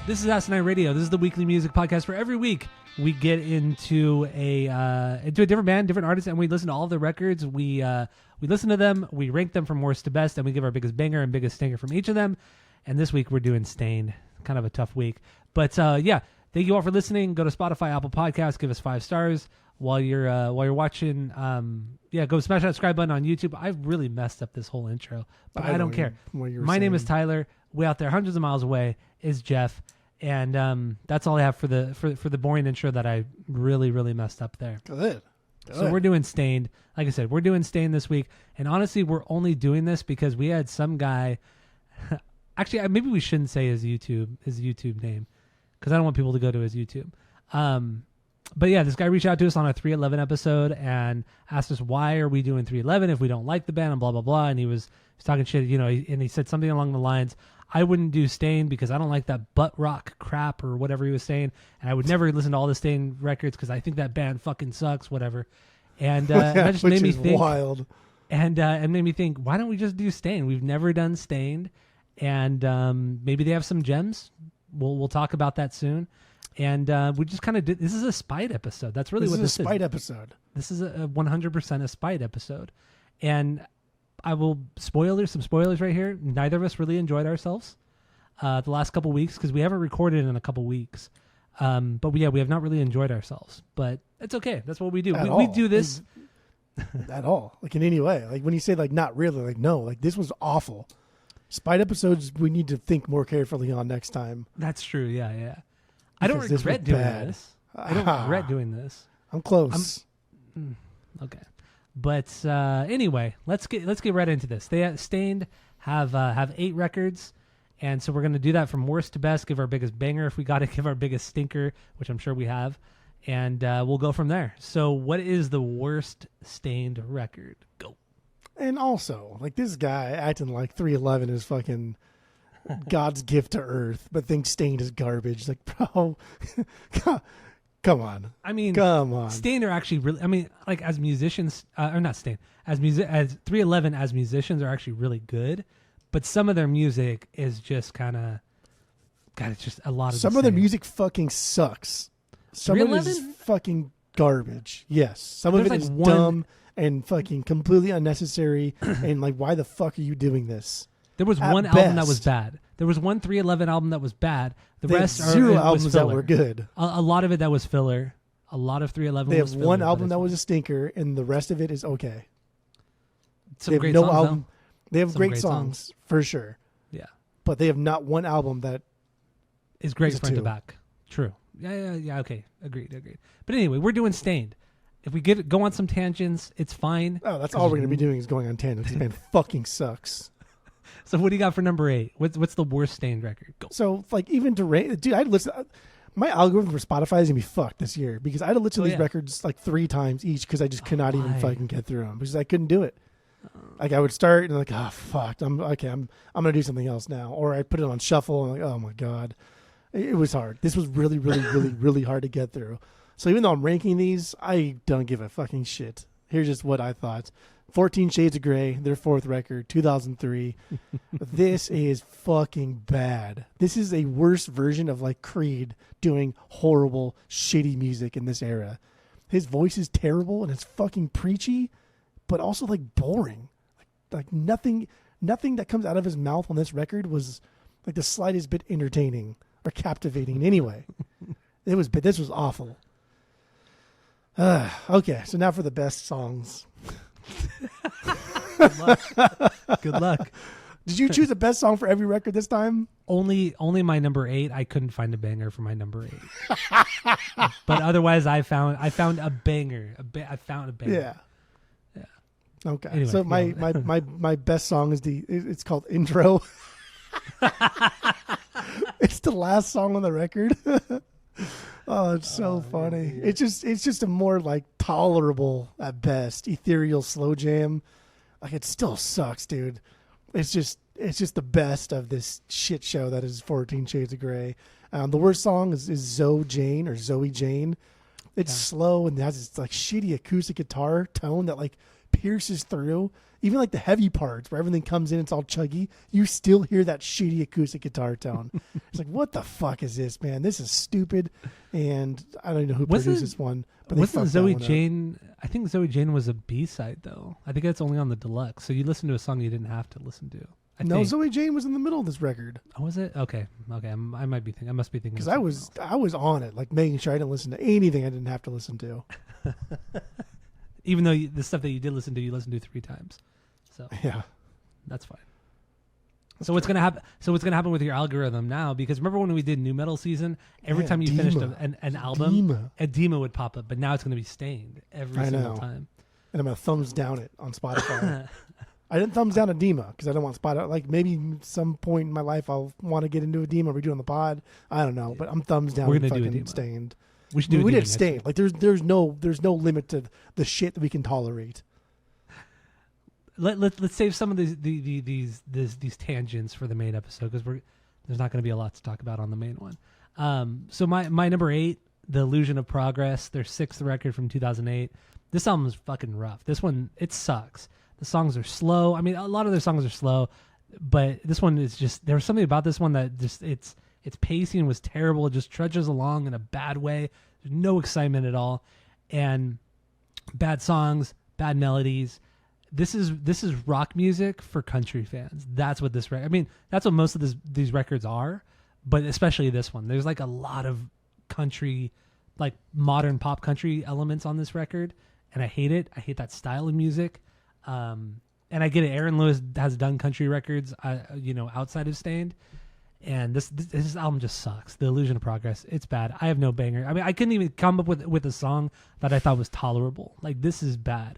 This is Asinine Radio. This is the weekly music podcast where every week we get into a different band, different artist, and we listen to all of their records. We listen to them, we rank them from worst to best, and we give our biggest banger and biggest stinker from each of them. And this week we're doing Stained. Kind of a tough week. But yeah, thank you all for listening. Go to Spotify, Apple Podcasts, give us 5 stars. While you're watching, go smash that subscribe button on YouTube. I've really messed up this whole intro, but I don't care. My name is Tyler. Way out there, hundreds of miles away, is Jeff. And that's all I have for the boring intro that I really, really messed up there. Good. So we're doing Stained. Like I said, we're doing Stained this week. And honestly, we're only doing this because we had some guy. Actually, maybe we shouldn't say his YouTube name because I don't want people to go to his YouTube. But yeah, this guy reached out to us on a 311 episode and asked us why are we doing 311 if we don't like the band and blah blah blah. And he was talking shit, and he said something along the lines, I wouldn't do Stained because I don't like that butt rock crap or whatever he was saying, and I would never listen to all the Stained records because I think that band fucking sucks, whatever. And that just made me think wild. And made me think, why don't we just do Stained? We've never done Stained, and maybe they have some gems. We'll talk about that soon. And we just kind of did. This is a Spite episode. That's really what this is. This is a Spite episode. This is a 100% a Spite episode. And I will some spoilers right here. Neither of us really enjoyed ourselves the last couple weeks because we haven't recorded in a couple weeks. But we have not really enjoyed ourselves. But it's okay. That's what we do. We do this at all, like in any way. Like when you say like not really, like no, like this was awful. Spite episodes we need to think more carefully on next time. That's true. Yeah. I don't regret doing this. I don't regret doing this. I'm close. Okay. But anyway, let's get right into this. Stained have 8 records, and so we're going to do that from worst to best, give our biggest banger if we got to, give our biggest stinker, which I'm sure we have, and we'll go from there. So what is the worst Stained record? Go. And also, like this guy acting like 311 is fucking God's gift to earth, but thinks Stained is garbage. Like, bro, come on. I mean, come on. Stained are actually really. I mean, like as musicians, or not Stained, as 311 as musicians are actually really good, but some of their music is just kind of. God, it's just a lot of. Some of their music fucking sucks. Some of it is fucking garbage. Yes, some of it is dumb and fucking completely unnecessary. And like, why the fuck are you doing this? There was one album that was bad. There was one 311 album that was bad. The rest are 0 albums that were good. A lot of it that was filler. A lot of 311 They was have filler, one album that was a stinker, and the rest of it is okay. Some great songs, album. They have great songs for sure. Yeah, but they have not one album that is great front to back. True. Yeah. Okay. Agreed. But anyway, we're doing Stained. If we go on some tangents, it's fine. Oh, that's all we're going to be doing is going on tangents. This band fucking sucks. So what do you got for number 8? What's the worst Stained record? Go. So like even to rate, dude, I'd listen. My algorithm for Spotify is gonna be fucked this year because I had to listen to these records like 3 times each because I just could not even fucking get through them because I couldn't do it. Like I would start and like, oh fuck, I'm gonna do something else now, or I'd put it on shuffle and like, oh my god, it was hard. This was really, really, really, really hard to get through. So even though I'm ranking these, I don't give a fucking shit. Here's just what I thought. 14 Shades of Grey, their 4th record, 2003. This is fucking bad. This is a worse version of like Creed doing horrible, shitty music in this era. His voice is terrible and it's fucking preachy, but also like boring. Like nothing that comes out of his mouth on this record was like the slightest bit entertaining or captivating in any way. This was awful. Okay, so now for the best songs. Good luck. Did you choose the best song for every record this time? Only my number 8. I couldn't find a banger for my number 8. But otherwise, I found a banger. I found a banger. Yeah. Okay. Anyway, so my best song is it's called Intro. It's the last song on the record. Oh, it's so funny. Yeah. It's just a more like tolerable at best ethereal slow jam. Like it still sucks, dude. It's just the best of this shit show that is 14 Shades of Grey. The worst song is Zoe Jane. It's slow and it has this like shitty acoustic guitar tone that like pierces through. Even like the heavy parts where everything comes in, it's all chuggy. You still hear that shitty acoustic guitar tone. It's like, what the fuck is this, man? This is stupid. And I don't know who produced this one. But wasn't Zoe Jane? I think Zoe Jane was a B-side though. I think that's only on the deluxe. So you listen to a song you didn't have to listen to. I think. Zoe Jane was in the middle of this record. Oh, was it? Okay. I might be thinking. I must be thinking. Because I was on it, like making sure I didn't listen to anything I didn't have to listen to. Even though the stuff that you did listen to, you listened to 3 times. So yeah, that's fine. So what's gonna happen? So what's gonna happen with your algorithm now? Because remember when we did new metal season, every time you finished an album, Edema would pop up. But now it's gonna be Stained every single time. And I'm gonna thumbs down it on Spotify. I didn't thumbs down Edema because I don't want Spotify. Like maybe some point in my life I'll want to get into Edema. We're doing the pod. I don't know, but I'm thumbs down. We're gonna do Stained. We should do. We did Stained. Like there's no limit to the shit that we can tolerate. Let's save some of these tangents for the main episode because there's not going to be a lot to talk about on the main one. So my number 8, The Illusion of Progress, their 6th record from 2008. This album is fucking rough. This one, it sucks. The songs are slow. I mean, a lot of their songs are slow, but this one is just, there was something about this one that just its pacing was terrible. It just trudges along in a bad way. There's no excitement at all, and bad songs, bad melodies. This is rock music for country fans. That's what this record. I mean, that's what most of these records are, but especially this one. There's like a lot of country, like modern pop country elements on this record, and I hate it. I hate that style of music. And I get it. Aaron Lewis has done country records, outside of Stained, and this album just sucks. The Illusion of Progress. It's bad. I have no banger. I mean, I couldn't even come up with a song that I thought was tolerable. Like this is bad.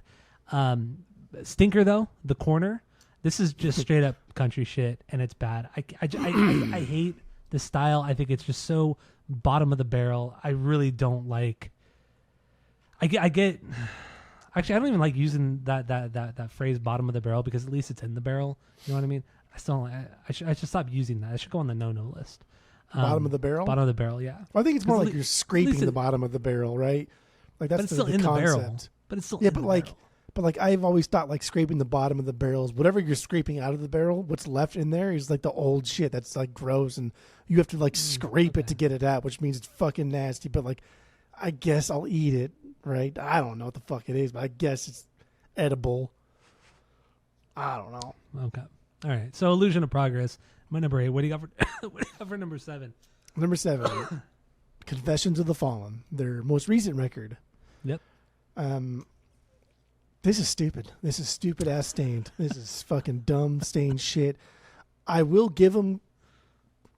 Stinker though, The Corner, this is just straight up country shit, and it's bad. I hate the style. I think it's just so bottom of the barrel. I really don't like. Actually, I don't even like using that phrase "bottom of the barrel" because at least it's in the barrel. You know what I mean? I still don't. I should stop using that. I should go on the no list. Bottom of the barrel. Bottom of the barrel. Yeah. Well, I think it's more like you're scraping the bottom of the barrel, right? Like that's but it's still in concept. The barrel. But it's still in the barrel. But like I've always thought, like scraping the bottom of the barrels, whatever you're scraping out of the barrel, what's left in there is like the old shit that's like gross, and you have to like scrape it to get it out, which means it's fucking nasty. But like, I guess I'll eat it, right? I don't know what the fuck it is, but I guess it's edible. I don't know. Okay, all right. So Illusion of Progress, my number 8. What do you got for number 7? Number 7, Confessions of the Fallen, their most recent record. Yep. This is stupid. This is stupid ass Stained. This is fucking dumb Stained shit. I will give them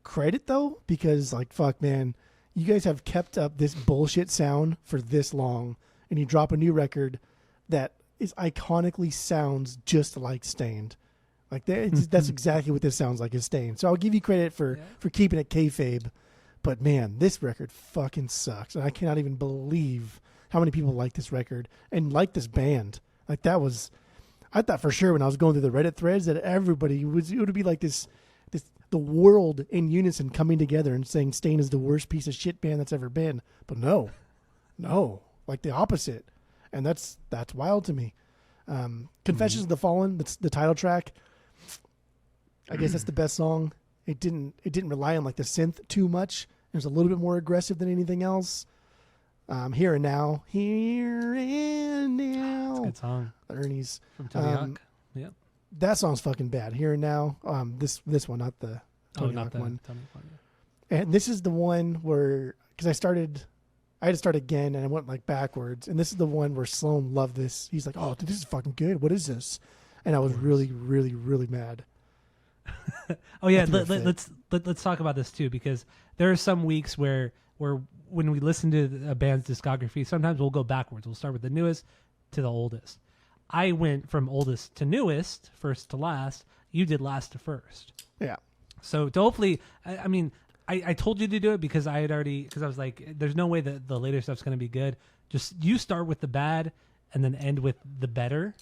credit though, because like fuck man, you guys have kept up this bullshit sound for this long, and you drop a new record that is iconically sounds just like Stained. Like that's exactly what this sounds like is Stained. So I'll give you credit for keeping it kayfabe. But man, this record fucking sucks, and I cannot even believe how many people like this record and like this band. Like that was, I thought for sure when I was going through the Reddit threads that everybody it would be like the world in unison coming together and saying Stained is the worst piece of shit band that's ever been. But no, like the opposite. And that's wild to me. Confessions of the Fallen, that's the title track. I guess that's the best song. It didn't rely on like the synth too much. It was a little bit more aggressive than anything else. Here and Now. Here and Now. That's a good song. Ernie's. From Tony Hawk. Yep. That song's fucking bad. Here and Now. This one, not the Tony Hawk one. Tony Hawk, yeah. And this is the one where, because I had to start again and I went like backwards. And this is the one where Sloan loved this. He's like, oh, dude, this is fucking good. What is this? And I was really, really, really mad. Oh yeah, let's talk about this too, because there are some weeks where when we listen to a band's discography, sometimes we'll go backwards. We'll start with the newest to the oldest. I went from oldest to newest, first to last. You did last to first. Yeah. So to hopefully, I told you to do it because I was like, there's no way that the later stuff's going to be good. Just you start with the bad and then end with the better.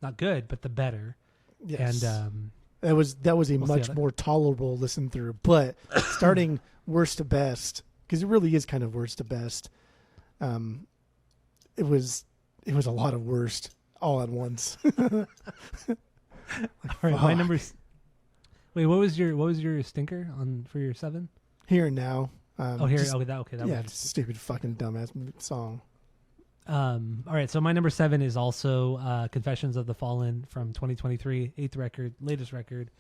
Not good, but the better. Yes. And that was a much more tolerable listen through. But starting worst to best, because it really is kind of worst to best. It was a lot of worst. all at once. All right, my numbers. Wait, what was your stinker on for your 7? Here and Now. Okay, that yeah, was just a stupid fucking dumbass song. All right, so my number 7 is also Confessions of the Fallen from 2023, 8th record, latest record.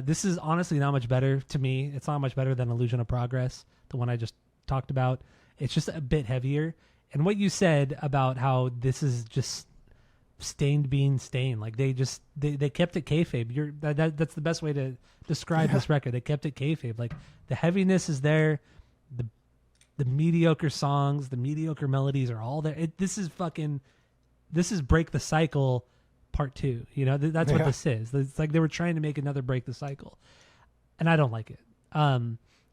This is honestly not much better to me. It's not much better than Illusion of Progress, the one I just talked about. It's just a bit heavier. And what you said about how this is just Stained being Stained, like they kept it kayfabe. That's the best way to describe this record. They kept it kayfabe. Like the heaviness is there, the mediocre songs, the mediocre melodies are all there. This is Break the Cycle Part 2. You know, that's what this is. It's like they were trying to make another Break the Cycle, and I don't like it.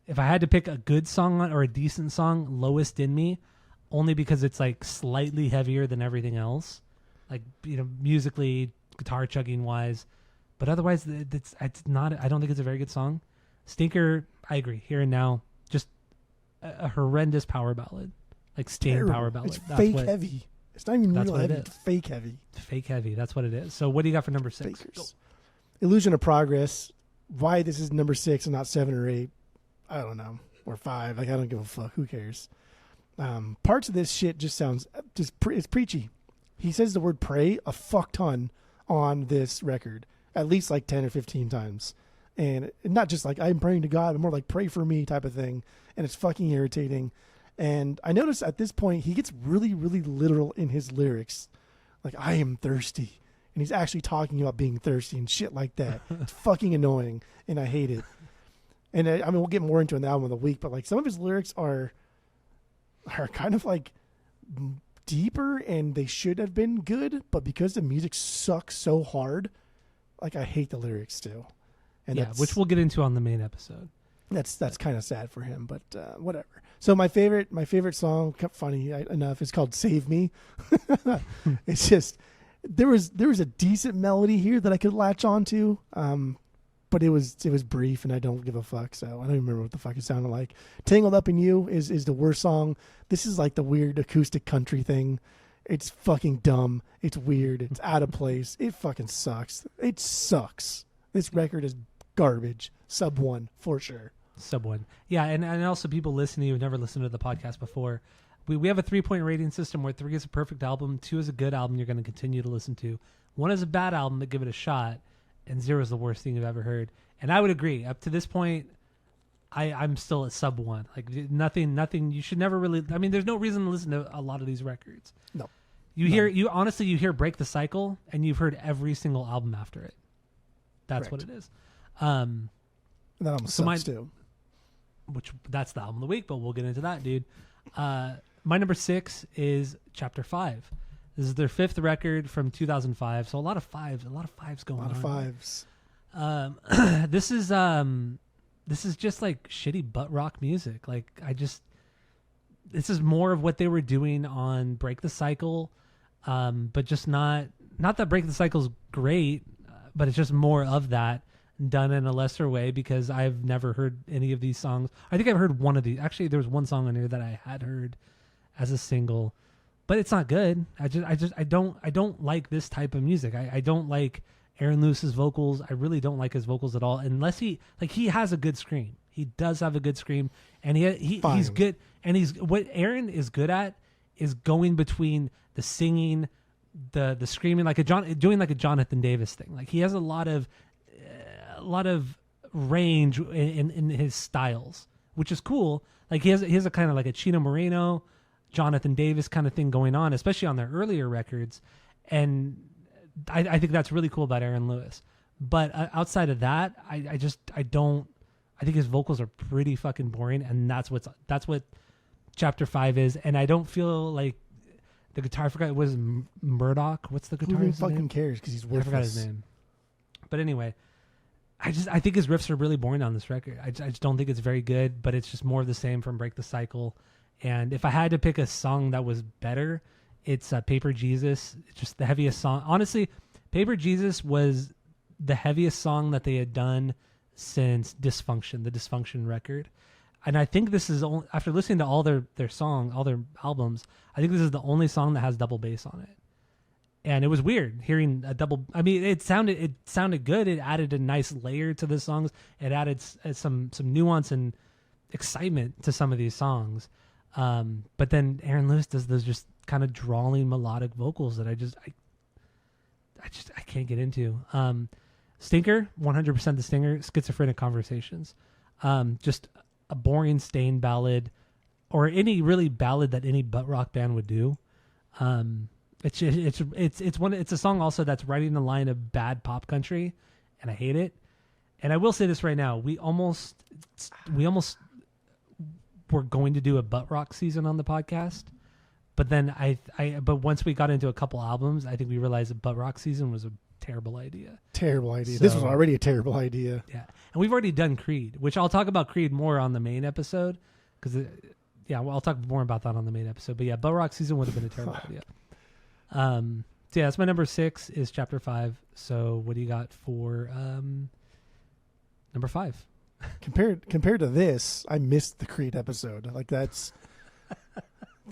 If I had to pick a good song or a decent song, Lowest in Me, only because it's like slightly heavier than everything else, like, you know, musically, guitar chugging wise, but otherwise it's not. I don't think it's a very good song. Stinker, I agree. Here and Now, just a horrendous power ballad, like Stained power ballad. It's fake heavy. It's not even real heavy. It's fake heavy. Fake heavy. That's what it is. So what do you got for number 6? Fakers. Illusion of Progress. Why this is number 6 and not 7 or 8, I don't know. Or 5. Like, I don't give a fuck. Who cares? Parts of this shit just sounds it's preachy. He says the word pray a fuck ton on this record, at least like 10 or 15 times. And not just like I'm praying to God, but more like pray for me type of thing. And it's fucking irritating. And I notice at this point, he gets really, really literal in his lyrics. Like, I am thirsty. And he's actually talking about being thirsty and shit like that. It's fucking annoying. And I hate it. And I mean, we'll get more into an album of the week, but like some of his lyrics are kind of like deeper and they should have been good. But because the music sucks so hard, like I hate the lyrics still. And yeah, which we'll get into on the main episode. That's kind of sad for him, but whatever. So my favorite song, funny enough, is called "Save Me." It's just there was a decent melody here that I could latch onto, but it was brief, and I don't give a fuck. So I don't even remember what the fuck it sounded like. "Tangled Up in You" is the worst song. This is like the weird acoustic country thing. It's fucking dumb. It's weird. It's out of place. It fucking sucks. It sucks. This record is garbage. Sub 1 for sure. Sub 1. Yeah, and also people listening who've never listened to the podcast before, we have a 3-point rating system where 3 is a perfect album, 2 is a good album you're going to continue to listen to, 1 is a bad album but give it a shot, and 0 is the worst thing you've ever heard. And I would agree. Up to this point, I'm still at sub 1. Like nothing. You should never really. I mean, there's no reason to listen to a lot of these records. No. You hear Break the Cycle, and you've heard every single album after it. That's Correct. what it is. That album sucks too. That's the album of the week, but we'll get into that, dude. My number 6 is Chapter 5. This is their 5th record from 2005. So a lot of fives going on. A lot of fives. This is just like shitty butt rock music. Like this is more of what they were doing on Break the Cycle, but just not that Break the Cycle's great, but it's just more of that done in a lesser way because I've never heard any of these songs. I think I've heard one of these. Actually, there was one song on here that I had heard as a single, but it's not good. I don't like this type of music. I don't like Aaron Lewis's vocals. I really don't like his vocals at all, unless he has a good scream. He does have a good scream, and he's good. And what Aaron is good at is going between the singing, the screaming, doing like a Jonathan Davis thing. Like he has a lot of range in his styles, which is cool. Like he has a kind of like a Chino Moreno, Jonathan Davis kind of thing going on, especially on their earlier records. And I think that's really cool about Aaron Lewis. But outside of that, I think his vocals are pretty fucking boring, and that's what Chapter 5 is. And I don't feel like the guitar, I forgot, it was Murdoch. What's the guitarist's name? Who fucking cares? Because he's worthless. I forgot his name. But anyway, I think his riffs are really boring on this record. I just don't think it's very good, but it's just more of the same from Break the Cycle. And if I had to pick a song that was better, it's Paper Jesus. It's just the heaviest song. Honestly, Paper Jesus was the heaviest song that they had done since Dysfunction, the Dysfunction record. And I think this is, after listening to all their albums, I think this is the only song that has double bass on it. And it was weird hearing a double. I mean, it sounded good. It added a nice layer to the songs. It added some nuance and excitement to some of these songs. But then Aaron Lewis does those just kind of drawling melodic vocals that I can't get into. Stinker, 100% the Stinger. Schizophrenic Conversations, just a boring Stain ballad, or any really ballad that any butt rock band would do. It's a song also that's right in the line of bad pop country, and I hate it. And I will say this right now: we almost were going to do a butt rock season on the podcast, but then but once we got into a couple albums, I think we realized that butt rock season was a terrible idea. Terrible idea. So, this was already a terrible idea. Yeah, and we've already done Creed, which I'll talk about Creed more on the main episode because. I'll talk more about that on the main episode. But yeah, butt rock season would have been a terrible idea. So yeah, that's my number 6 is Chapter 5. So what do you got for number 5? Compared to this, I missed the Creed episode. Like that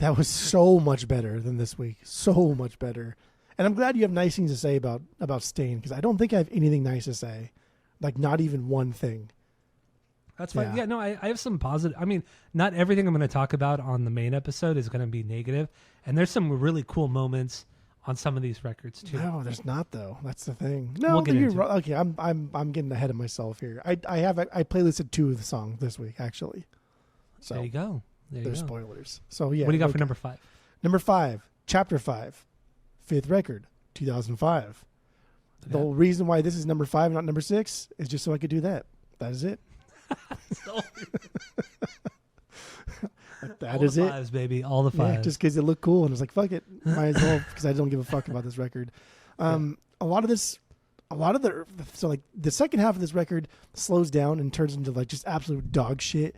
was so much better than this week. So much better. And I'm glad you have nice things to say about Stain, because I don't think I have anything nice to say. Like not even one thing. That's fine. Yeah, no, I have some positive. I mean, not everything I'm going to talk about on the main episode is going to be negative, and there's some really cool moments on some of these records too. No, there's not though. That's the thing. No, we'll get into it. Okay, I'm getting ahead of myself here. I playlisted 2 of the songs this week actually. So there you go. There's spoilers. So yeah. What do you got for number 5? Number 5, Chapter 5, 5th record, 2005. The whole reason why this is number 5 and not number 6 is just so I could do that. That is it. That is it. All the 5s, baby. All the 5s. Yeah, just because it looked cool, and I was like, "Fuck it, might as well," because I don't give a fuck about this record. A lot of the second half of this record slows down and turns into like just absolute dog shit.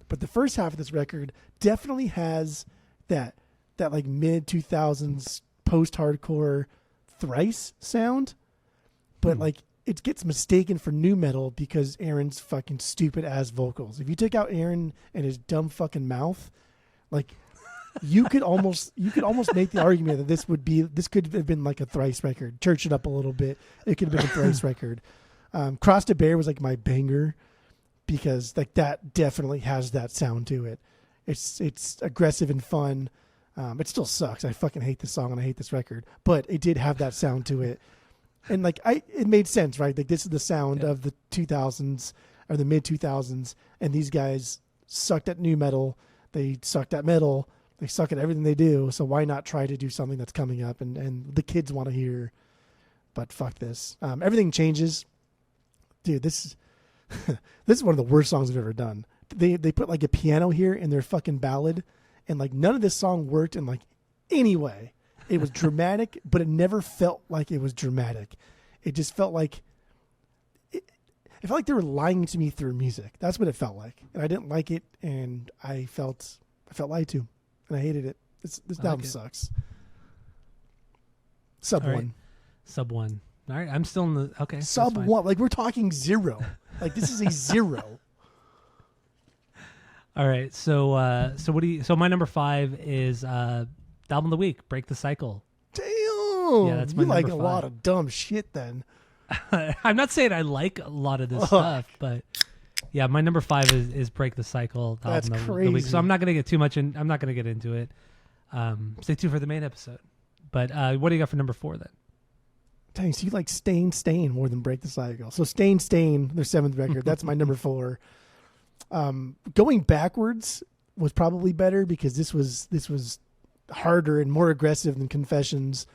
But the first half of this record definitely has that like mid 2000s post hardcore thrice sound, but like. It gets mistaken for nu metal because Aaron's fucking stupid ass vocals. If you take out Aaron and his dumb fucking mouth, like you could almost make the argument that this could have been like a thrice record. Church it up a little bit. It could have been a thrice record. Cross to Bear was like my banger because like that definitely has that sound to it. It's aggressive and fun. It still sucks. I fucking hate this song and I hate this record, but it did have that sound to it. And like it made sense, right? Like this is the sound of the 2000s or the mid 2000s, and these guys sucked at nu metal. They sucked at metal. They suck at everything they do. So why not try to do something that's coming up and the kids want to hear? But fuck this. Everything changes, dude. This is one of the worst songs I've ever done. They put like a piano here in their fucking ballad, and like none of this song worked in like any way. It was dramatic, but it never felt like it was dramatic. It just felt like it felt like they were lying to me through music. That's what it felt like, and I didn't like it, and I felt lied to, and I hated it. This album sucks. Sub 1. Right. Sub 1. All right, I'm still in the okay. Sub 1, like we're talking 0. Like this is a 0. All right, so what do you? So my number 5 is. Album of the week, Break the Cycle. Damn. Yeah, that's my you like number 5. A lot of dumb shit then. I'm not saying I like a lot of this stuff, but yeah, my number 5 is Break the Cycle. That's album crazy. Of the week. So I'm not going to get too much in. I'm not going to get into it. Stay tuned for the main episode. But what do you got for number 4 then? Dang, so you like Stain more than Break the Cycle. So Stain, their 7th record. That's my number 4. Going backwards was probably better because this was harder and more aggressive than Confessions.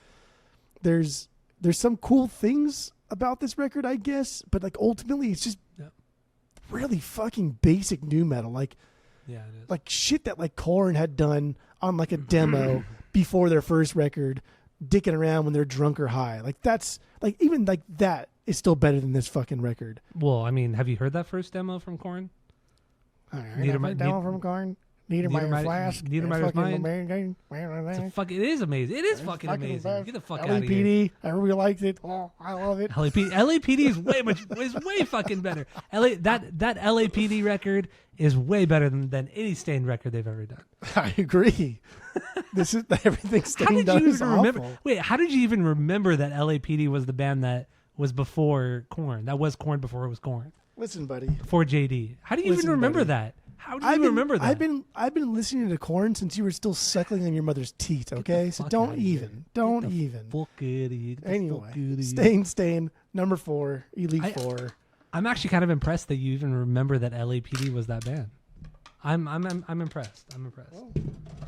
There's some cool things about this record, I guess, but like ultimately it's just really fucking basic nu metal. Like yeah, it is. Like shit that like Korn had done on like a demo before their first record, dicking around when they're drunk or high. Like that's like even like that is still better than this fucking record. Well, I mean, have you heard that first demo from Korn? Demo from Korn? Niedermeyer flask. Niedermeyer's mine. It is amazing. It is fucking amazing. Get the fuck out of here. LAPD. Everybody likes it. Oh, I love it. LAPD is way fucking better. That LAPD record is way better than any Stained record they've ever done. I agree. This is everything Stained does is awful. Remember? Wait, how did you even remember that LAPD was the band that was before Korn? That was Korn before it was Korn. Listen, buddy. Before JD. How do you even remember that? How do you remember that? I've been listening to Korn since you were still suckling on your mother's teeth. Okay, so don't even. Anyway, Stained, number 4, Elite 4. I'm actually kind of impressed that you even remember that LAPD was that band. I'm impressed. Well,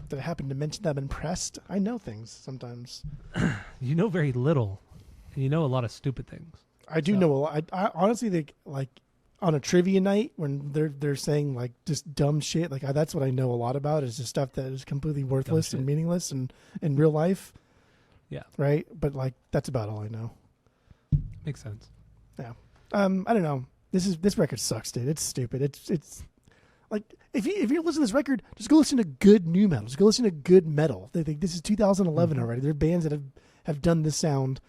did I happen to mention that I'm impressed? I know things sometimes. You know very little. You know a lot of stupid things. I do know a lot. I honestly think like on a trivia night when they're saying like just dumb shit, like that's what I know a lot about is just stuff that is completely worthless and meaningless and in real life. Yeah. Right. But like that's about all I know. Makes sense. Yeah. I don't know. This record sucks, dude. It's stupid. It's like if you listen to this record, just go listen to good new metal. Just go listen to good metal. They think this is 2011 already. There are bands that have done this sound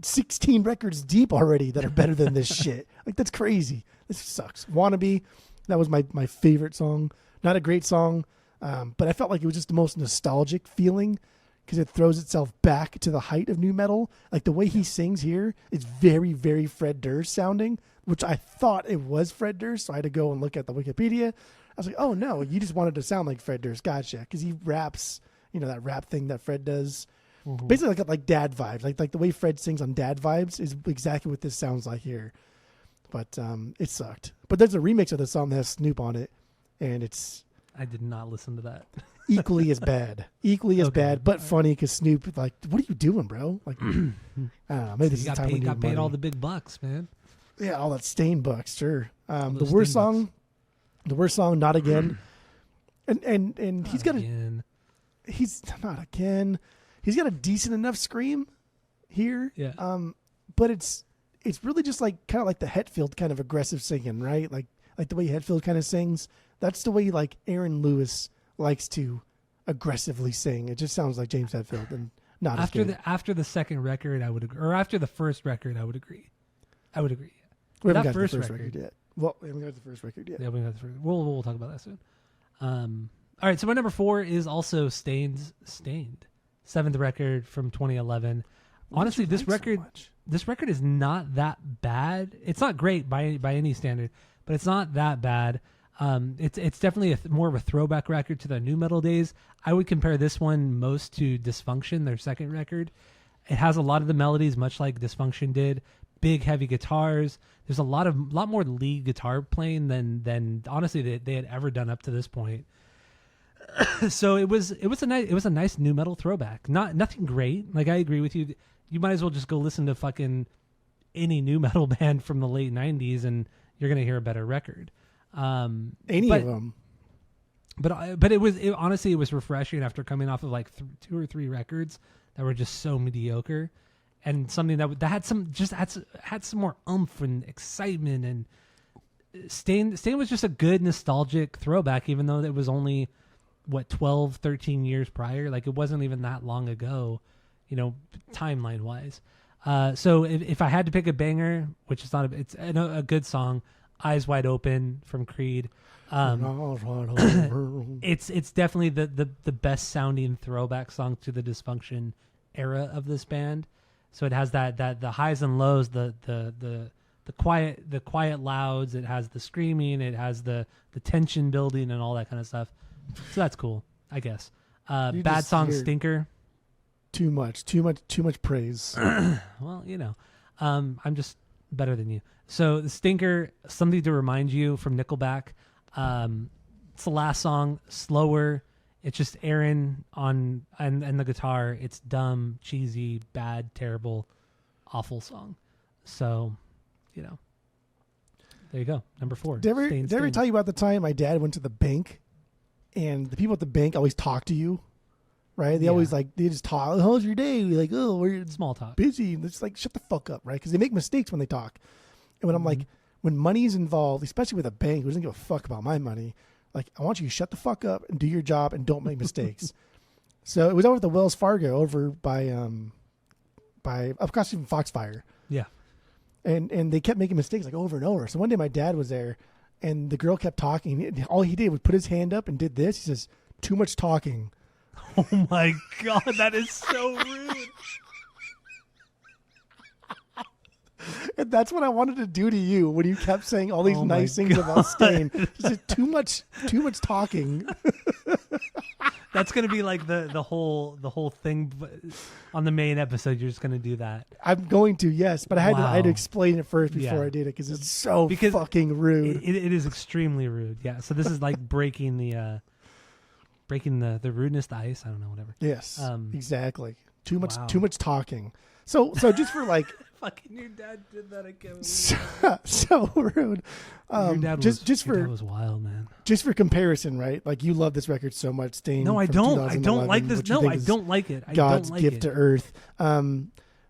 16 records deep already that are better than this shit. Like that's crazy. This sucks. Wannabe, that was my favorite song. Not a great song, but I felt like it was just the most nostalgic feeling because it throws itself back to the height of new metal. Like the way he sings here is very, very Fred Durst sounding, which I thought it was Fred Durst. So I had to go and look at the Wikipedia. I was like, oh no, you just wanted to sound like Fred Durst. Gotcha. Because he raps, that rap thing that Fred does. Mm-hmm. Basically like dad vibes. Like the way Fred sings on Dad Vibes is exactly what this sounds like here. But it sucked. But there's a remix of the song that has Snoop on it, and I did not listen to that. equally as bad. But funny because Snoop, like, what are you doing, bro? Like, I don't know. Maybe this is the time when you got paid all the big bucks, man. Yeah, all that Stained bucks, sure. The worst song, Not Again. And he's got he's not again. He's got a decent enough scream here. Yeah. But it's really just like kind of like the Hetfield kind of aggressive singing, right? Like the way Hetfield kind of sings. That's the way like Aaron Lewis likes to aggressively sing. It just sounds like James Hetfield and not after as good. After the second record, I would agree, or after the first record, I would agree. We haven't got the first record yet. Well, we haven't got the first record yet. Yeah, we got the first. We'll talk about that soon. All right, so my number 4 is also Stained. 7th record from 2011. Honestly, this record is not that bad. It's not great by any standard, but it's not that bad. It's definitely more of a throwback record to the new metal days. I would compare this one most to Dysfunction, their second record. It has a lot of the melodies, much like Dysfunction did. Big, heavy guitars. There's a lot more lead guitar playing than honestly they had ever done up to this point. So it was a nice new metal throwback. Nothing great. Like I agree with you. You might as well just go listen to fucking any new metal band from the late 90s and you're gonna hear a better record. Any of them. But honestly it was refreshing after coming off of like 2 or 3 records that were just so mediocre, and something that had some more oomph and excitement. And Stained was just a good nostalgic throwback, even though it was only 12, 13 years prior. Like it wasn't even that long ago, timeline wise. So if I had to pick a banger, which is not it's a good song, Eyes Wide Open from Creed. It's definitely the best sounding throwback song to the Dysfunction era of this band. So it has that the highs and lows, the quiet louds, it has the screaming, it has the tension building and all that kind of stuff. So that's cool, I guess. Bad song Stinker. Too much praise. Well, I'm just better than you. So the Stinker, Something to Remind You from Nickelback. It's the last song, slower. It's just Aaron and the guitar. It's dumb, cheesy, bad, terrible, awful song. So, there you go. Number 4. Did I ever tell you about the time my dad went to the bank and the people at the bank always talk to you? Right? They always they just talk. How's your day? We're like, oh, we're small talk. Busy. And it's like, shut the fuck up, right? Because they make mistakes when they talk. And when I'm like, when money's involved, especially with a bank who doesn't give a fuck about my money, Like, I want you to shut the fuck up and do your job and don't make mistakes. So it was over at the Wells Fargo over by across from Foxfire. Yeah. And they kept making mistakes like over and over. So one day my dad was there and the girl kept talking. And all he did was put his hand up and did this. He says, "Too much talking." Oh my God, that is so rude. And that's what I wanted to do to you when you kept saying all these nice things about Stain. Just too much talking. That's gonna be like the whole thing on the main episode. You're just gonna do that. I'm going to, yes, but I had to explain it first before I did it because it's so fucking rude. It is extremely rude. Yeah. So this is like breaking the rudeness, the ice. I don't know, whatever. Yes. Exactly. Too much talking. So just for like. Fucking your dad did that again. So rude. Your dad was wild, man. Just for comparison, right? Like you love this record so much, Stain. No, I don't. I don't like this. No, I don't like it. God's gift to Earth.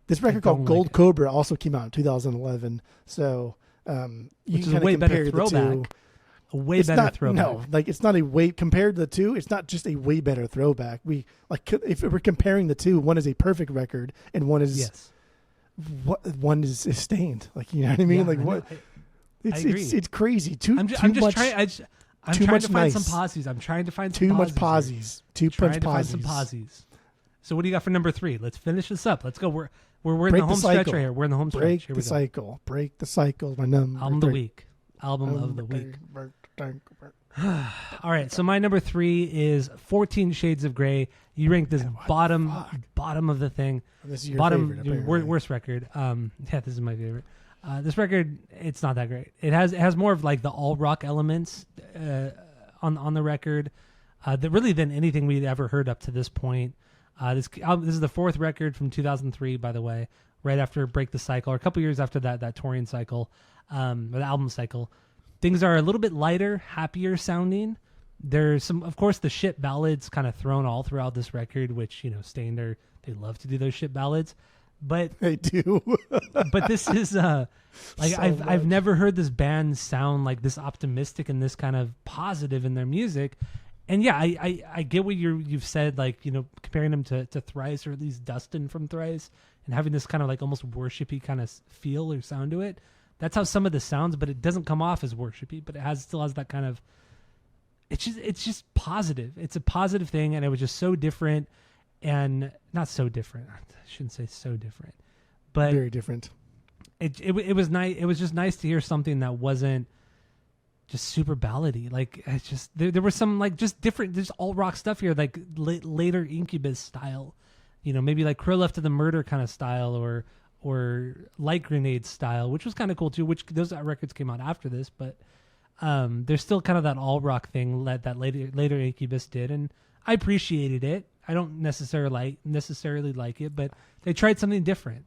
This record called Gold Cobra also came out in 2011. So which is a way better throwback. A way better throwback. No, like it's not a way compared to the two. It's not just a way better throwback. We like if we're comparing the two, one is a perfect record and one is one is Stained. Like, you know what I mean? Yeah, like what? It's crazy. I'm trying to find some pauses. I'm trying to find too much pauses. Too much pauses. So what do you got for number 3? Let's finish this up. Let's go. We're in the home stretch right here. We're in the home stretch. Break the cycle. Break the cycle. My number. Album of the week. All right. So my number 3 is 14 Shades of Grey. You ranked this bottom of the thing. This is your favorite, worst record. This is my favorite. This record, it's not that great. It has more of like the all rock elements on the record than anything we'd ever heard up to this point. This is the 4th record from 2003, by the way, right after Break the Cycle, or a couple years after that touring cycle, or the album cycle. Things are a little bit lighter, happier sounding. There's some, of course, the shit ballads kind of thrown all throughout this record, which, you know, Stained, they love to do those shit ballads, but they do. But this is I've never heard this band sound like this optimistic and this kind of positive in their music. And yeah, I get what you've said, like, you know, comparing them to Thrice, or at least Dustin from Thrice, and having this kind of like almost worshipy kind of feel or sound to it. That's how some of this sounds, but it doesn't come off as worshipy, but it still has that kind of. It's just positive. It's a positive thing, and it was just so different, and not so different. I shouldn't say so different, but very different. It was nice. It was just nice to hear something that wasn't just super ballady. Like, it's just there was some like just different. There's all rock stuff here, like later Incubus style, you know, maybe like Krill After the Murder kind of style, or Light Grenade style, which was kind of cool too. Which those records came out after this, but. There's still kind of that all rock thing that later Incubus did, and I appreciated it. I don't necessarily like it, but they tried something different.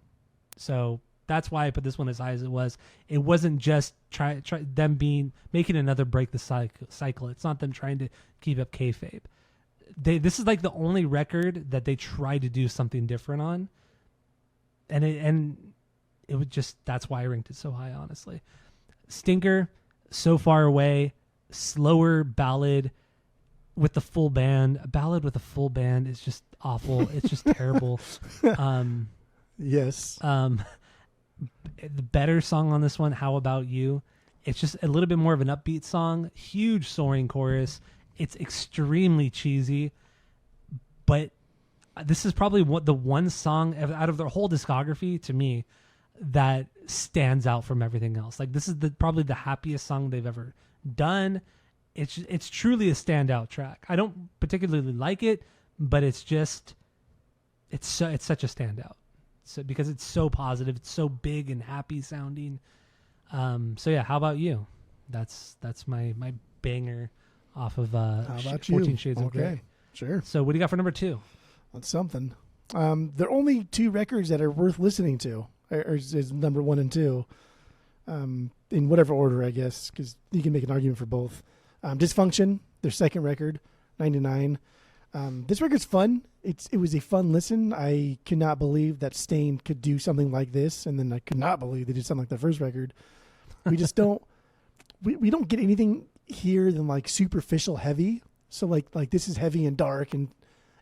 So that's why I put this one as high as it was. It wasn't just them making another Break the Cycle. It's not them trying to keep up kayfabe. This is like the only record that they tried to do something different on, and it would just, that's why I ranked it so high, honestly. Stinker. So Far Away, slower ballad with the full band. A ballad with a full band is just awful. It's just terrible. Yes. The better song on this one, How About You? It's just a little bit more of an upbeat song. Huge soaring chorus. It's extremely cheesy, but this is probably the one song out of their whole discography, to me, that stands out from everything else. Like, this is probably the happiest song they've ever done. It's truly a standout track. I don't particularly like it, but it's such a standout. So because it's so positive, it's so big and happy sounding. So yeah, How About You? That's my banger off of 14 Shades of Grey. Sure. So what do you got for number 2? That's something. There are only 2 records that are worth listening to. Or is number 1 and 2, in whatever order, I guess, because you can make an argument for both. Dysfunction, their second record, 99. This record's fun. It was a fun listen. I cannot believe that Stained could do something like this, and then I could not believe they did something like the first record. We just don't. We don't get anything hear than like superficial heavy. So like this is heavy and dark and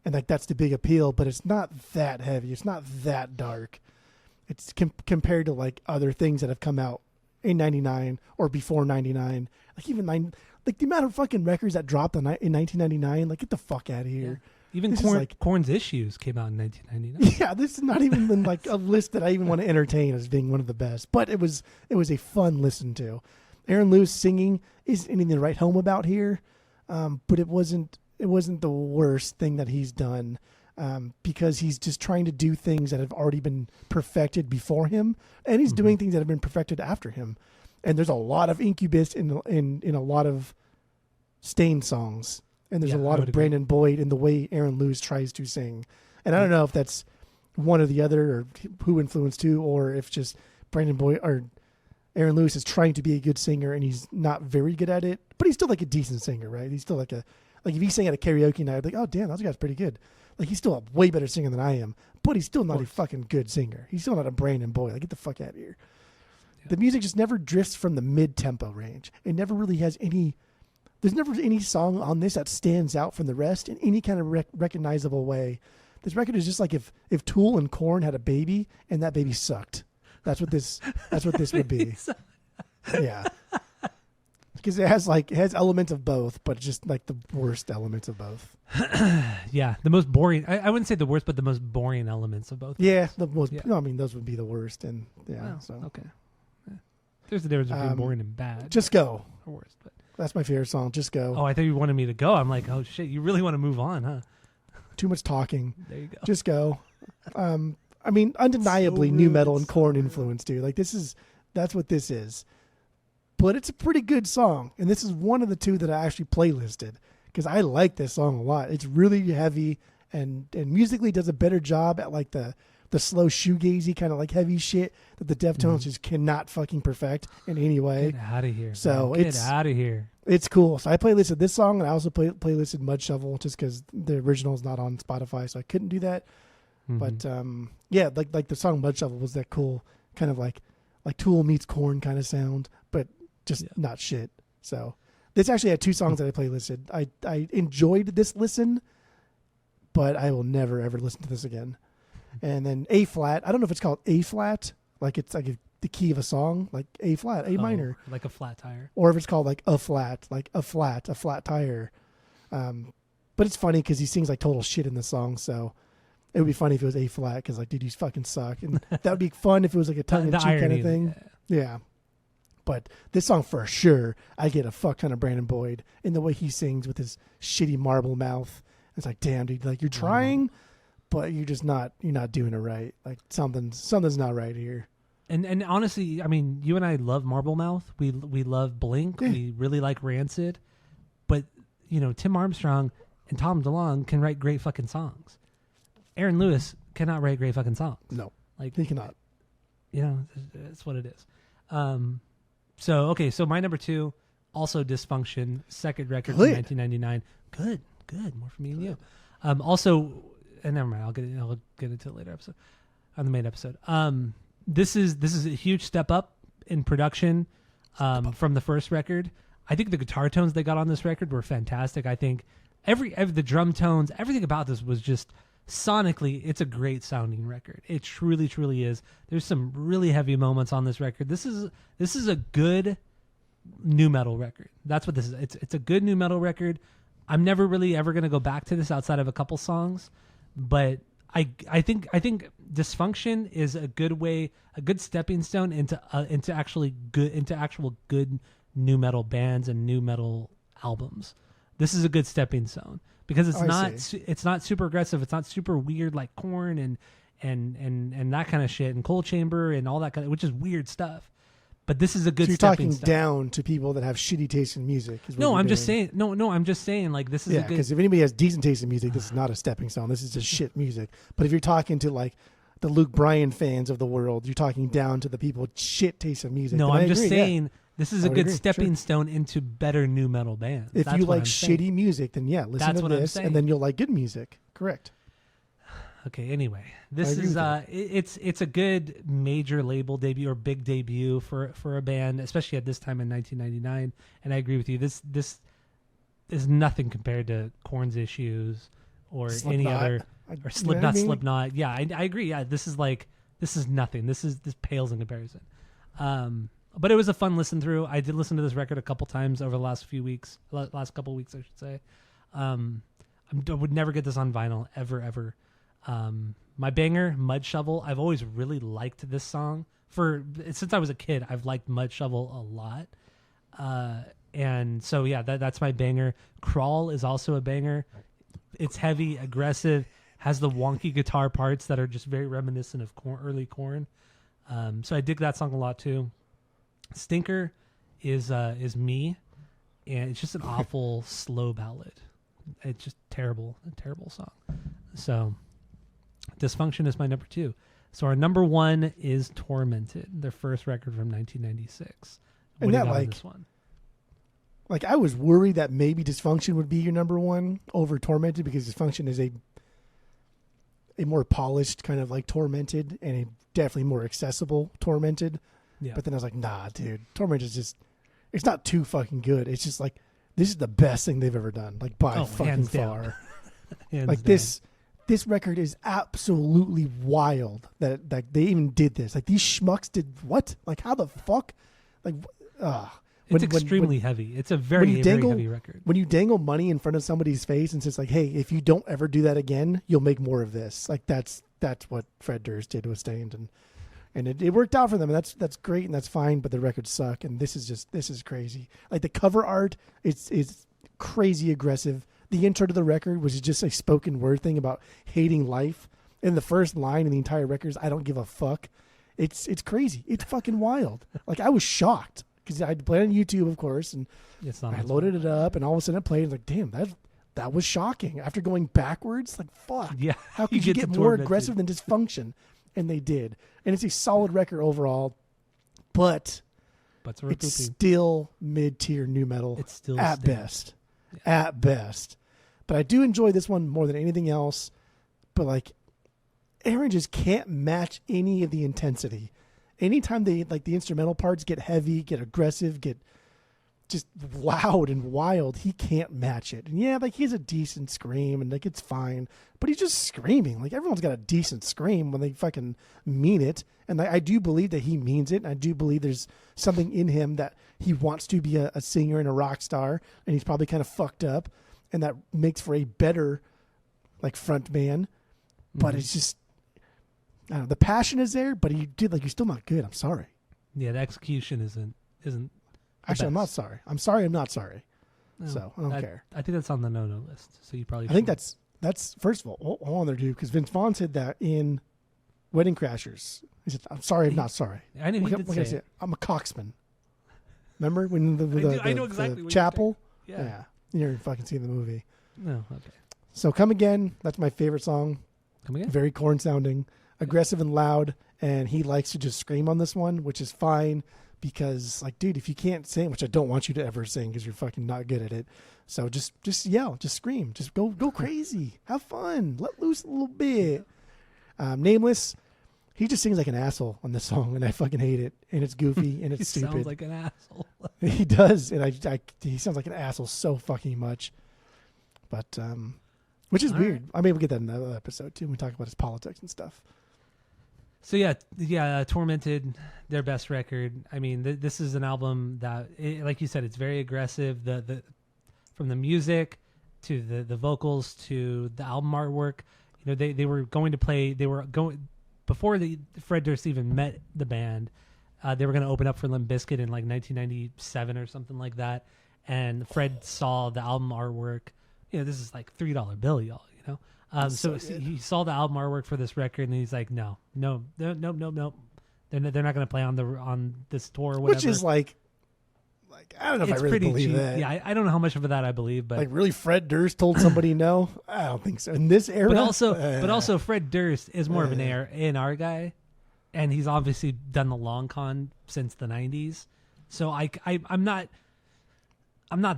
like that's the big appeal, but it's not that heavy. It's not that dark. It's compared to like other things that have come out in 99 or before 99. Like even like the amount of fucking records that dropped in 1999, like get the fuck out of here. Yeah. Even Korn's Issues came out in 1999. Yeah, this is not even in like a list that I even want to entertain as being one of the best. But it was a fun listen to. Aaron Lewis singing isn't anything to write home about here, but it wasn't the worst thing that he's done, because he's just trying to do things that have already been perfected before him, and he's doing things that have been perfected after him. And there's a lot of Incubus in a lot of Stain songs. And there's a lot of Brandon Boyd in the way Aaron Lewis tries to sing. And I don't know if that's one or the other or who influenced who, or if just Brandon Boyd or Aaron Lewis is trying to be a good singer and he's not very good at it, but he's still like a decent singer, right? He's still like if he sang at a karaoke night, I'd be like, oh damn, that guy's pretty good. Like he's still a way better singer than I am, but he's still not a fucking good singer. He's still not a Brandon Boyd. Like get the fuck out of here. Yeah. The music just never drifts from the mid-tempo range. It never really has any... There's never any song on this that stands out from the rest in any kind of recognizable way. This record is just like if Tool and Korn had a baby and that baby sucked. That's what this would be. Yeah. Because it has elements of both, but just like the worst elements of both. Yeah, the most boring. I wouldn't say the worst, but the most boring elements of both. Yeah, the most. Yeah. No, I mean those would be the worst, and yeah. Well, so okay. Yeah. There's a difference between boring and bad. Just Go. Or worst, but. That's my favorite song, Just Go. Oh, I thought you wanted me to go. I'm like, oh shit, you really want to move on, huh? Too much talking. There you go. Just Go. I mean, undeniably new metal and Korn influence, dude. Like that's what this is. But it's a pretty good song, and this is one of the two that I actually playlisted because I like this song a lot. It's really heavy and musically does a better job at like the slow shoegazy kind of like heavy shit that the Deftones just cannot fucking perfect in any way. Get out of here. So get out of here. It's cool. So I playlisted this song and I also playlisted Mud Shovel just because the original is not on Spotify, so I couldn't do that. But yeah, like the song Mud Shovel was that cool kind of like Tool meets Korn kind of sound, but just not shit. So this actually had two songs that I playlisted. I enjoyed this listen, but I will never ever listen to this again. And then A flat. I don't know if it's called A flat, like it's like the key of a song, like A flat, A minor, like a flat tire, or if it's called like a flat tire. But it's funny because he sings like total shit in the song, so it would be funny if it was A flat because like, dude, you fucking suck, and that would be fun if it was like a tongue in cheek kind of thing. Yeah. But this song for sure, I get a fuck ton of Brandon Boyd in the way he sings with his shitty marble mouth. It's like, damn, dude, like you're trying. But you're not doing it right. Like something's not right here. And honestly, I mean, you and I love Marble Mouth. We love Blink. Yeah. We really like Rancid. But Tim Armstrong and Tom DeLonge can write great fucking songs. Aaron Lewis cannot write great fucking songs. No, like he cannot. That's what it is. So my number 2, also Dysfunction, second record from 1999. Good. More for me and you. Also. And never mind. I'll get into it later episode, on the main episode. This is a huge step up in production from the first record. I think the guitar tones they got on this record were fantastic. I think every the drum tones, everything about this was just sonically, it's a great sounding record. It truly, truly is. There's some really heavy moments on this record. This is a good nu metal record. That's what this is. It's a good nu metal record. I'm never really ever going to go back to this outside of a couple songs. But I think Dysfunction is a good stepping stone into actual good nu metal bands and nu metal albums. This is a good stepping stone because it's not super aggressive. It's not super weird like Korn and that kind of shit and Cold Chamber and all that kind of, which is weird stuff. But this is a good. So you're talking down to people that have shitty taste in music. I'm just saying. No, I'm just saying. Like this is a good. Because if anybody has decent taste in music, this is not a stepping stone. This is just shit music. But if you're talking to like the Luke Bryan fans of the world, you're talking down to the people with shit taste in music. No, I'm just saying this is a good stepping stone into better nu metal bands. If you like shitty music, then listen to this, and then you'll like good music. Correct. Okay. Anyway, this is it's a good major label debut or big debut for a band, especially at this time in 1999. And I agree with you. This is nothing compared to Korn's Issues or Slipknot. any other or Slipknot. You know what I mean? Slipknot. Yeah, I agree. Yeah, this is nothing. This pales in comparison. But it was a fun listen through. I did listen to this record a couple times over the last couple weeks, I should say. I would never get this on vinyl ever. My banger, Mud Shovel. I've always really liked this song since I was a kid. I've liked Mud Shovel a lot. And so yeah, that's my banger. Crawl is also a banger. It's heavy, aggressive, has the wonky guitar parts that are just very reminiscent of early Korn. So I dig that song a lot too. Stinker is Me, and it's just an awful slow ballad. It's just a terrible song. So Dysfunction is my number 2. So our number 1 is Tormented, their first record from 1996. What And do you that, got on like- this one? Like, I was worried that maybe Dysfunction would be your number 1 over Tormented, because Dysfunction is a more polished kind of like Tormented, and a definitely more accessible Tormented. Yeah. But then I was like, nah, dude, Tormented is just, it's not too fucking good. It's just like, this is the best thing they've ever done, like by fucking hands down. far. Hands Like down. this record is absolutely wild that they even did this. Like, these schmucks did what? Like, how the fuck? Like, It's extremely heavy. It's a very, very heavy record. When you dangle money in front of somebody's face and says like, hey, if you don't ever do that again, you'll make more of this. Like, that's what Fred Durst did with Stained, and it worked out for them. And that's great and that's fine. But the records suck, and this is crazy. Like, the cover art, it's crazy aggressive. The intro to the record was just a spoken word thing about hating life. And the first line in the entire record is, I don't give a fuck. It's crazy. It's fucking wild. Like, I was shocked. Because I played on YouTube, of course, and I loaded it up, and all of a sudden it played. I was like, damn, that was shocking. After going backwards, like, fuck. Yeah. How could you get more aggressive than Dysfunction? And they did. And it's a solid record overall, but it's still mid-tier new metal. It's still at best. Yeah. At best. But I do enjoy this one more than anything else. But, like, Aaron just can't match any of the intensity. Anytime the instrumental parts get heavy, get aggressive, get just loud and wild, he can't match it. And yeah, like, he has a decent scream, and like, it's fine, but he's just screaming. Like, everyone's got a decent scream when they fucking mean it. And I do believe that he means it. And I do believe there's something in him that he wants to be a singer and a rock star, and he's probably kind of fucked up, and that makes for a better, like, front man. But it's just, I don't know, the passion is there, but you're still not good. I'm sorry. Yeah, the execution isn't. Actually, I'm not sorry. I'm sorry. I'm not sorry. No, So I don't care. I think that's on the no list. So you probably. I think that's first of all, hold on there, dude, because Vince Vaughn said that in Wedding Crashers. He said, "I'm sorry. I'm not sorry." I know he did say it. I'm a coxman. Remember when I know exactly the what chapel? you're saying. Yeah. You never fucking seen the movie. No. Okay. So Come Again. That's my favorite song. Come again. Very Korn sounding, aggressive and loud, and he likes to just scream on this one, which is fine. Because, like, dude, if you can't sing, which I don't want you to ever sing because you're fucking not good at it, so just yell, just scream, just go crazy, have fun, let loose a little bit. Nameless, he just sings like an asshole on this song, and I fucking hate it, and it's goofy and it's stupid. He sounds like an asshole. He does, and he sounds like an asshole so fucking much. But which is weird. I mean, we'll get that in another episode too. When we talk about his politics and stuff. So yeah, Tormented, their best record. I mean, this is an album that, like you said, it's very aggressive. The from the music to the vocals to the album artwork. You know, they were going to play. They were going before Fred Durst even met the band. They were going to open up for Limp Bizkit in like 1997 or something like that. And Fred saw the album artwork. You know, this is like $3 bill, y'all. You know. So he saw the album artwork for this record, and he's like, no. They're not going to play on this tour or whatever. Which is like I don't know if I really believe cheap. that. Yeah, I don't know how much of that I believe, but like, really, Fred Durst told somebody no? I don't think so. In this era, but also, Fred Durst is more of an A&R guy, and he's obviously done the long con since the '90s. So I'm not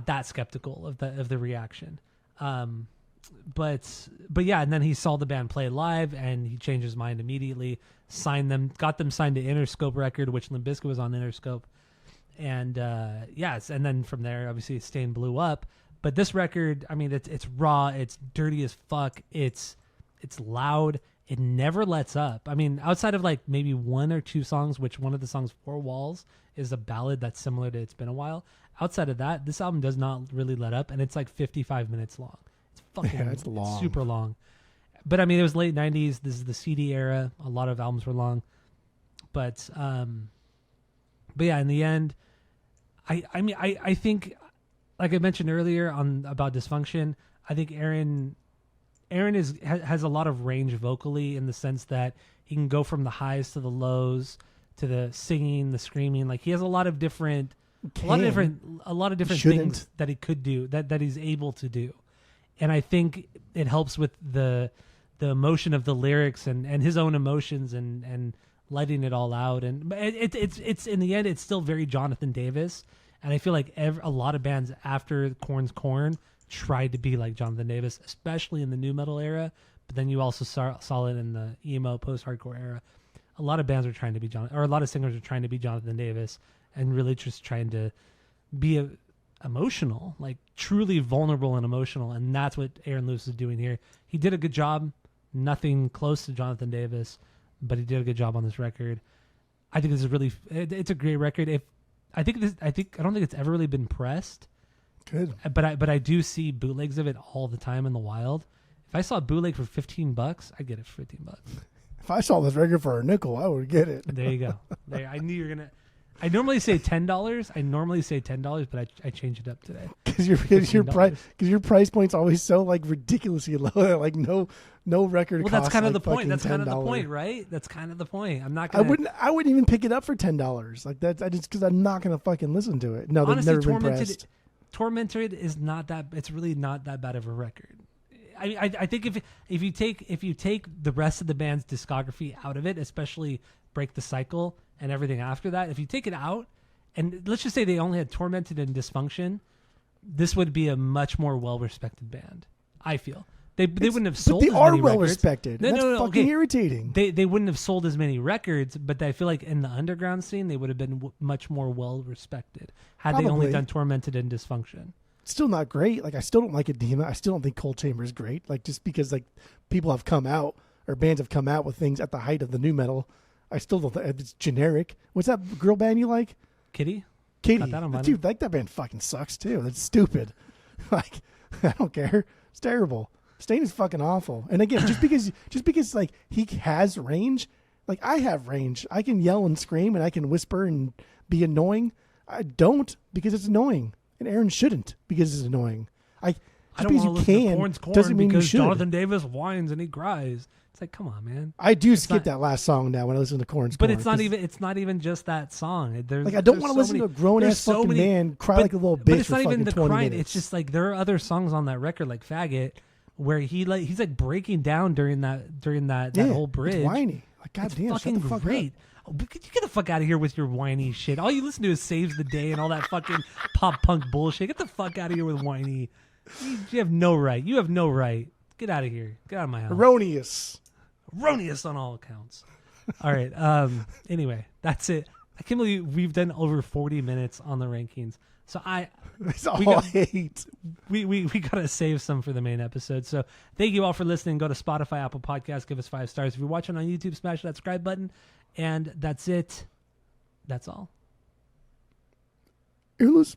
that skeptical of the reaction. but yeah, and then he saw the band play live, and he changed his mind immediately. Signed them, got them signed to Interscope record, which Limp Bizkit was on Interscope, and yes, and then from there, obviously, Stain blew up. But this record, I mean, it's raw, it's dirty as fuck, it's loud, it never lets up. I mean, outside of like maybe one or two songs, which one of the songs, Four Walls, is a ballad that's similar to It's Been a While. Outside of that, this album does not really let up, and it's like 55 minutes long. It's fucking it's long. Super long. But I mean, it was late 90s. This is the CD era. A lot of albums were long. But yeah, in the end, I think, like I mentioned earlier about Dysfunction, I think Aaron has a lot of range vocally, in the sense that he can go from the highs to the lows, to the singing, the screaming. Like, he has a lot of different things that he could do, that he's able to do. And I think it helps with the emotion of the lyrics and his own emotions and letting it all out. And it's in the end, it's still very Jonathan Davis. And I feel like a lot of bands after Korn's Korn tried to be like Jonathan Davis, especially in the nu metal era. But then you also saw it in the emo post-hardcore era. A lot of bands are trying to be a lot of singers are trying to be Jonathan Davis, and really just trying to be emotional, like truly vulnerable and emotional. And that's what Aaron Lewis is doing here. He did a good job. Nothing close to Jonathan Davis, but he did a good job on this record. I think this is really, it's a great record. I don't think it's ever really been pressed. Good. But I do see bootlegs of it all the time in the wild. If I saw a bootleg for $15, I'd get it for $15. If I saw this record for a nickel, I would get it. There you go. I knew you were gonna. I normally say $10. But I changed it up today. Because your price point's always so like ridiculously low. Like no record. Well, that's kind of like the point. That's $10. kind of the point, right? That's kind of the point. I'm not gonna. I wouldn't even pick it up for $10. Like that. Because I'm not gonna fucking listen to it. No, honestly, they've never been pressed. Tormented is not that. It's really not that bad of a record. I think if you take the rest of the band's discography out of it, especially Break the Cycle and everything after that, if you take it out, and let's just say they only had Tormented and Dysfunction, this would be a much more well-respected band. I feel they wouldn't have sold. But they are well-respected. That's fucking irritating. They wouldn't have sold as many records, but I feel like in the underground scene they would have been much more well-respected had they only done Tormented and Dysfunction. Still not great. Like, I still don't like Edema. I still don't think Cold Chamber is great. Like, just because like people have come out, or bands have come out with things at the height of the nu metal, I still don't think it's generic. What's that girl band you like? Katie. Dude, like that band fucking sucks too. That's stupid. Like, I don't care. It's terrible. Stain is fucking awful. And again, just because like he has range, like I have range. I can yell and scream and I can whisper and be annoying. I don't, because it's annoying. And Aaron shouldn't, because it's annoying. I don't want to listen to Korn's Korn doesn't mean because you should. Jonathan Davis whines and he cries. It's like, come on, man. I do skip that last song now when I listen to Korn's Korn. But it's not even just that song. Like, I don't want to listen to a grown ass fucking man cry like a little bitch. But it's not even the crying. Minutes. It's just like there are other songs on that record, like Faggot, where he's like breaking down during that whole bridge. It's whiny. Like, goddamn, fucking shut the fuck great. up. Oh, get the fuck out of here with your whiny shit. All you listen to is Saves the Day and all that fucking pop punk bullshit. Get the fuck out of here with whiny. You have no right. You have no right. Get out of here. Get out of my house. Erroneous on all accounts. All right. Anyway, that's it. I can't believe we've done over 40 minutes on the rankings. So That's all I hate. We gotta save some for the main episode. So thank you all for listening. Go to Spotify, Apple Podcasts, give us 5 stars. If you're watching on YouTube, smash that subscribe button. And that's it. That's all. Earless.